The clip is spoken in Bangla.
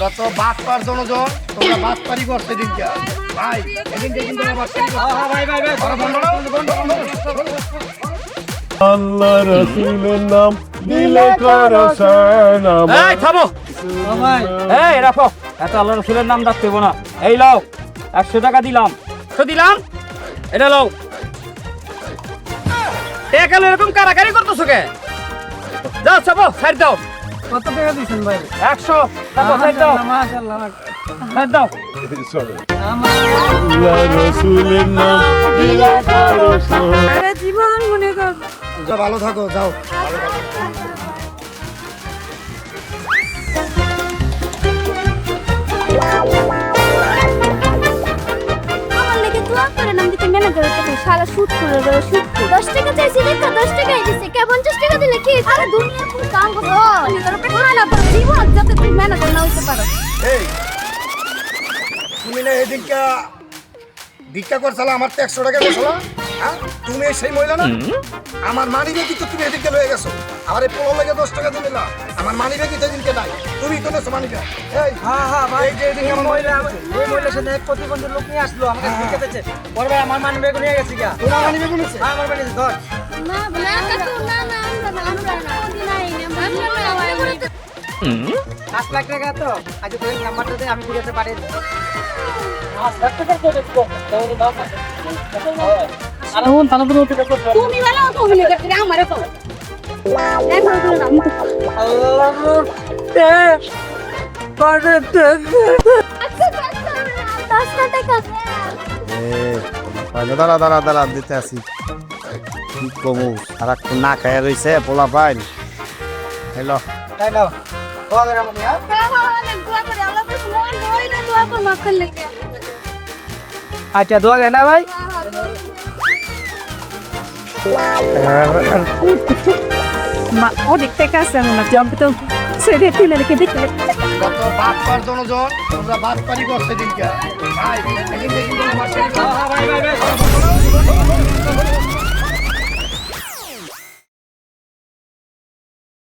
তোমরা তো বাদ পার জনজন, তোমরা বাদ পারি করতে দিন ভাই, এদিন কিন্তু বাদ পারি ভাই ভাই ভাই আল্লাহ রাসূলের নাম দিলে করো সালাম। এই থামো, এই রাখো, এত আল্লাহ রসুলের নাম ডাকতে হইব না। এই লও 100 টাকা দিলাম, 100 দিলাম, এটা লও। টাকা এরকম কারাকারি করতেছো কে? যাও চাপো, সাইড দাও। কত টাকা দিছেন ভাই? 100 চাপো, সাইড দাও, মাশাআল্লাহ সাইড দাও। আল্লাহ রাসূলের নাম দিলে করো সালাম। আরে জীবন মনে কর ভালো থাকো, যাও। আমার লেগে দোয়া করে নাম দিতে ম্যানেজার থেকে সারা শুট করে দেবে, শুট 10 টাকা চাইছি দেখা 10 টাকাই দিছে, কে 50 টাকা দিলে কি আরে দুনিয়ার পুরো কাম করো নিজের উপরে খায় না তোর জীবন যাতে তুই ম্যানেজার না হইতে পারো। এই তুমি না এদিনকে ভিক্ষা করছালা, আমার তো 100 টাকা দিয়েছিলা। হ্যাঁ, তুমি সেই মহিলা না? আমার মানি ব্যাগই তো তুমি এদিকে লয়ে গেছো। আমার এই পোলো লেগে 10 টাকা দিলে না, আমার মানি ব্যাগই তো এদিনকে নাই, তুমি তো নেছো মানি ব্যাগ। এই হ্যাঁ হ্যাঁ ভাই, এই যে এদিকে আমার মহিলা ওই মহিলার সাথে এক প্রতিবন্ধী লোক নিয়ে আসলো আমাকে শিখাতেছে। পরে ভাই আমার মানি ব্যাগ নিয়ে গেছি গা। তোরা মানি ব্যাগ নিছে? হ্যাঁ আমার মানি ধর। না না কাকু না না আমরা না নাই না আমরা না 5 লাখ টাকা তো আজ তোর নাম্বারটা দে, আমি বুঝাতে পারি। তুমি ভালো তুমি লেগে করে আমারে তো এখন তো আমি তো আল্লাহ করে আচ্ছা 10 টাকা দাঁড়া দাঁড়া দাঁড়া দিতে আসি কি কমু সারাক্ষণ না খাইয়া রয়েছে পোলা পাইল। হ্যালো তাই নাও দোয়া করে আমাকে। দোয়া করে আল্লাহ তো নয় না দোয়া করে মাফ করে লেগে আচ্ছা দোয়া করে না ভাই। মা অনেক টাকা আছে মনে হচ্ছে, আমি তো ছেড়ে তুলে রেখে দিতে কত বাদ পার জনজন, তোমরা বাদ পারি করতে দিন ভাই, এদিন কিন্তু বাদ পারি